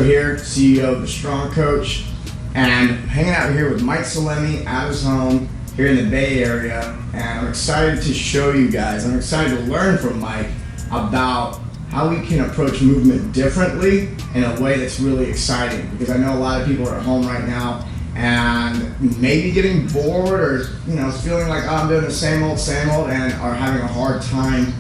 Lorenzo here, CEO of The Strong Coach, and I'm hanging out here with Mike Salemi at his home here in the Bay Area, and I'm excited to show you guys, I'm excited to learn from Mike about how we can approach movement differently in a way that's really exciting, because I know a lot of people are at home right now and maybe getting bored or feeling like, oh, I'm doing the same old, and are having a hard time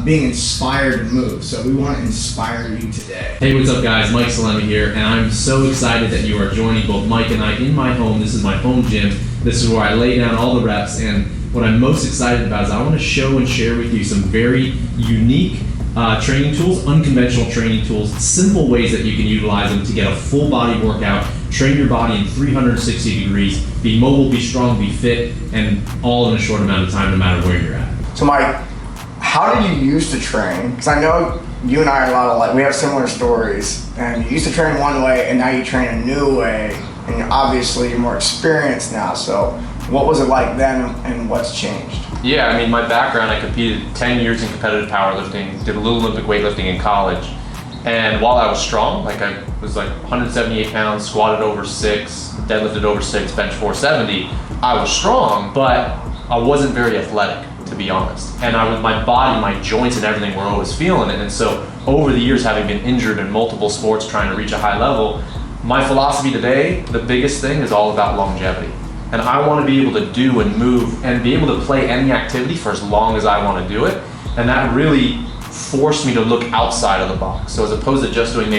being inspired to move. So we want to inspire you today. Hey, what's up guys? Mike Salemi here, and I'm so excited that you are joining both Mike and I in my home. This is my home gym. This is where I lay down all the reps, and what I'm most excited about is I want to show and share with you some very unique training tools, unconventional training tools, simple ways that you can utilize them to get a full body workout, train your body in 360 degrees, be mobile, be strong, be fit, and all in a short amount of time, no matter where you're at. So Mike, how did you used to train? Because I know you and I are a lot alike. We have similar stories. And you used to train one way, and now you train a new way. And obviously you're more experienced now. So what was it like then, and what's changed? Yeah, I mean, my background, I competed 10 years in competitive powerlifting, did a little Olympic weightlifting in college. And while I was strong, I was 178 pounds, squatted over 6, deadlifted over 6, bench 470, I was strong, but I wasn't very athletic, to be honest. And my body, my joints and everything were always feeling it. And so over the years, having been injured in multiple sports, trying to reach a high level, my philosophy today, the biggest thing is all about longevity. And I want to be able to do and move and be able to play any activity for as long as I want to do it. And that really forced me to look outside of the box. So as opposed to just doing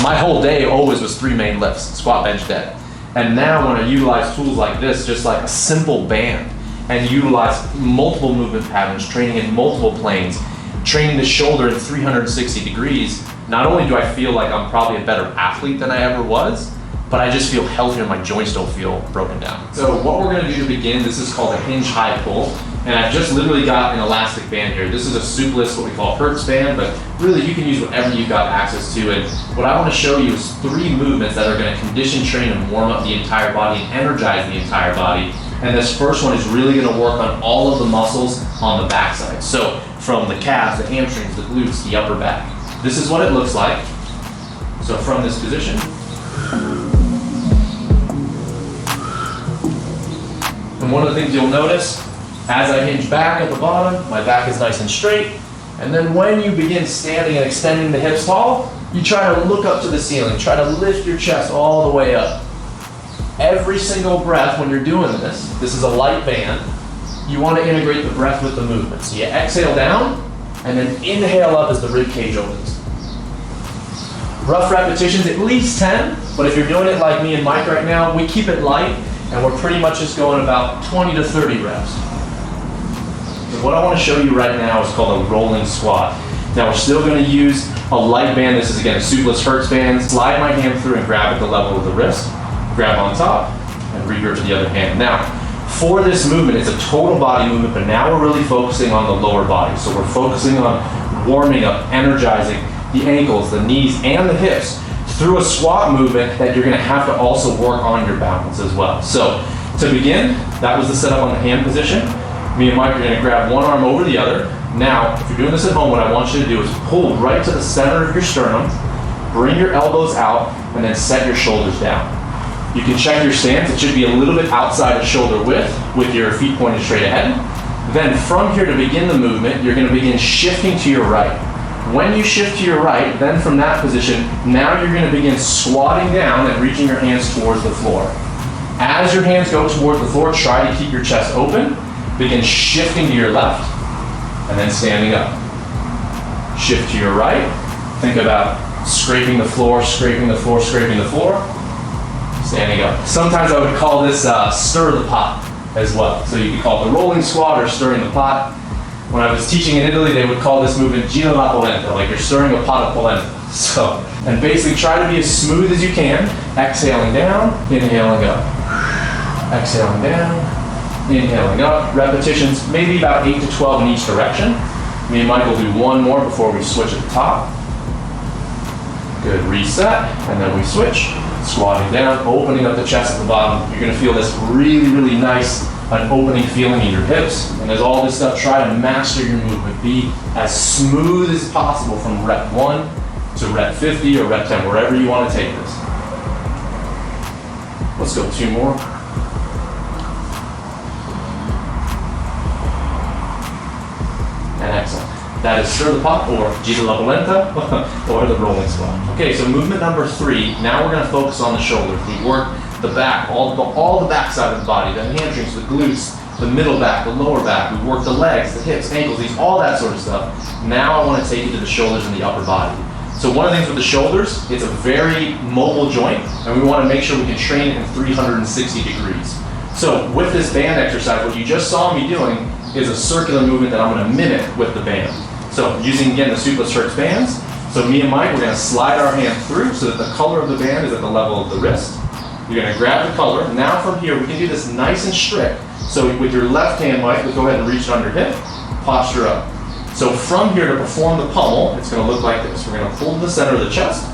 my whole day always was 3 main lifts, squat, bench, dead. And now when I utilize tools like this, just like a simple band, and utilize multiple movement patterns, training in multiple planes, training the shoulder in 360 degrees, not only do I feel like I'm probably a better athlete than I ever was, but I just feel healthier, my joints don't feel broken down. So what we're gonna do to begin, this is called a hinge high pull, and I've just literally got an elastic band here. This is a supeless, what we call Hertz band, but really you can use whatever you've got access to. And what I wanna show you is 3 movements that are gonna condition, train, and warm up the entire body and energize the entire body. And this first one is really gonna work on all of the muscles on the backside. So from the calves, the hamstrings, the glutes, the upper back. This is what it looks like. So from this position, and one of the things you'll notice, as I hinge back at the bottom, my back is nice and straight. And then when you begin standing and extending the hips tall, you try to look up to the ceiling, try to lift your chest all the way up. Every single breath when you're doing this is a light band, you want to integrate the breath with the movement. So you exhale down, and then inhale up as the rib cage opens. Rough repetitions, at least 10, but if you're doing it like me and Mike right now, we keep it light, and we're pretty much just going about 20 to 30 reps. So what I want to show you right now is called a rolling squat. Now we're still going to use a light band. This is again a supeless Hertz band. Slide my hand through and grab at the level of the wrist, grab on top, and regrip to the other hand. Now, for this movement, it's a total body movement, but now we're really focusing on the lower body. So we're focusing on warming up, energizing the ankles, the knees, and the hips through a squat movement that you're gonna have to also work on your balance as well. So to begin, that was the setup on the hand position. Me and Mike are gonna grab one arm over the other. Now, if you're doing this at home, what I want you to do is pull right to the center of your sternum, bring your elbows out, and then set your shoulders down. You can check your stance. It should be a little bit outside of shoulder width with your feet pointed straight ahead. Then from here to begin the movement, you're gonna begin shifting to your right. When you shift to your right, then from that position, now you're gonna begin squatting down and reaching your hands towards the floor. As your hands go towards the floor, try to keep your chest open. Begin shifting to your left, and then standing up. Shift to your right. Think about scraping the floor, scraping the floor, scraping the floor. Standing up. Sometimes I would call this stir the pot as well. So you could call it the rolling squat or stirring the pot. When I was teaching in Italy, they would call this movement Gina la polenta, like you're stirring a pot of polenta. So, and basically try to be as smooth as you can, exhaling down, inhaling up. Exhaling down, inhaling up. Repetitions, maybe about 8 to 12 in each direction. Me and Mike will do one more before we switch at the top. Good, reset, and then we switch. Squatting down, opening up the chest at the bottom. You're gonna feel this really, really nice, an opening feeling in your hips. And as all this stuff, try to master your movement. Be as smooth as possible from rep 1 to rep 50 or rep 10, wherever you want to take this. Let's go 2 more. And excellent. That is stir the pot, or gira la polenta, or the rolling squat. Okay, so movement number 3. Now we're going to focus on the shoulders. We work the back, all the back side of the body, the hamstrings, the glutes, the middle back, the lower back. We work the legs, the hips, ankles, all that sort of stuff. Now I want to take you to the shoulders and the upper body. So one of the things with the shoulders, it's a very mobile joint, and we want to make sure we can train it in 360 degrees. So with this band exercise, what you just saw me doing is a circular movement that I'm going to mimic with the band. So using, again, the Suplex Hertz bands. So me and Mike, we're going to slide our hand through so that the color of the band is at the level of the wrist. You're going to grab the color. Now from here, we can do this nice and strict. So with your left hand, Mike, we'll go ahead and reach it under hip, posture up. So from here to perform the pummel, it's going to look like this. We're going to pull to the center of the chest.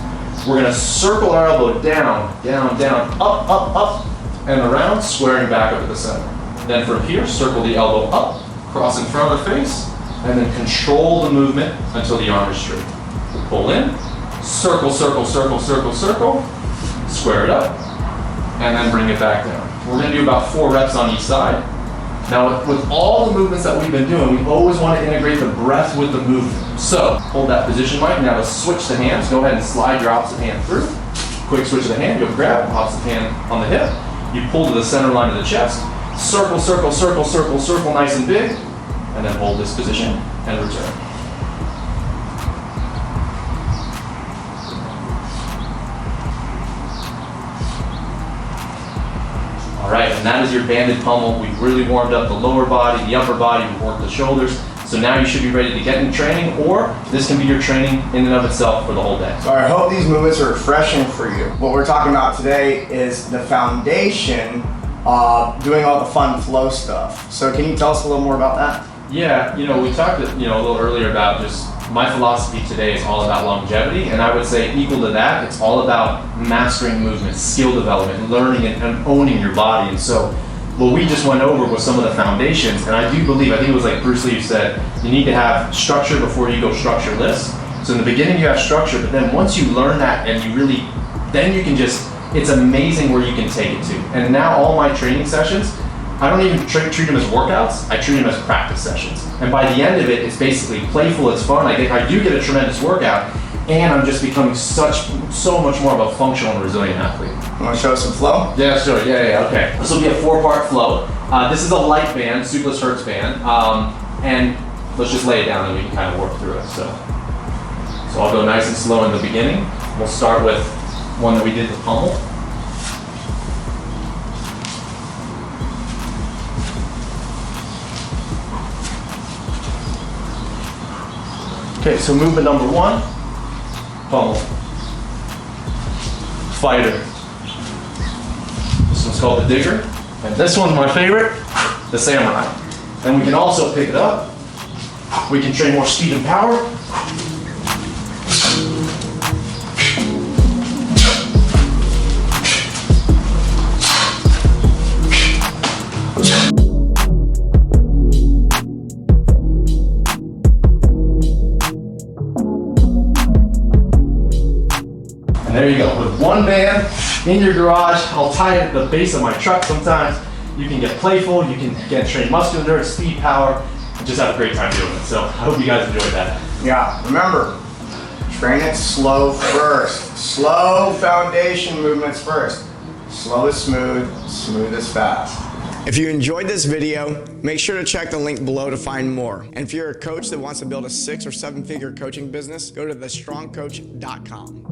We're going to circle our elbow down, down, down, up, up, up, and around, squaring back up at the center. Then from here, circle the elbow up, cross in front of the face, and then control the movement until the arm is straight. Pull in, circle, circle, circle, circle, circle, square it up, and then bring it back down. We're going to do about 4 reps on each side. Now, with all the movements that we've been doing, we always want to integrate the breath with the movement. So, hold that position, Mike. Now, let's switch the hands. Go ahead and slide your opposite hand through. Quick switch of the hand. You'll grab opposite hand on the hip. You pull to the center line of the chest. Circle, circle, circle, circle, circle, nice and big. And then hold this position and return. All right, and that is your banded pummel. We've really warmed up the lower body, the upper body, we've worked the shoulders. So now you should be ready to get in training, or this can be your training in and of itself for the whole day. So I hope these movements are refreshing for you. What we're talking about today is the foundation of doing all the fun flow stuff. So can you tell us a little more about that? Yeah, we talked a little earlier about just my philosophy today is all about longevity, and I would say equal to that, it's all about mastering movement, skill development, learning and owning your body. And so what we just went over was some of the foundations, and I do believe, I think it was like Bruce Lee said, you need to have structure before you go structureless. So in the beginning you have structure, but then once you learn that and you really, then you can just, it's amazing where you can take it to. And now all my training sessions, I don't even treat them as workouts, I treat them as practice sessions. And by the end of it, it's basically playful, it's fun, I do get a tremendous workout, and I'm just becoming so much more of a functional and resilient athlete. You want to show us some flow? Yeah, sure, yeah, okay. This will be a 4-part flow. This is a light band, Suplex Hertz band, and let's just lay it down and we can kind of work through it. So I'll go nice and slow in the beginning. We'll start with one that we did, the pummel. Okay, so movement number 1, pummel. Fighter. This one's called the digger. And this one's my favorite, the samurai. And we can also pick it up. We can train more speed and power. And there you go, with one band in your garage. I'll tie it at the base of my truck sometimes. You can get playful, you can train muscular endurance, speed, power, and just have a great time doing it. So I hope you guys enjoyed that. Yeah, remember, train it slow first. Slow foundation movements first. Slow is smooth, smooth is fast. If you enjoyed this video, make sure to check the link below to find more. And if you're a coach that wants to build a 6- or 7-figure coaching business, go to thestrongcoach.com.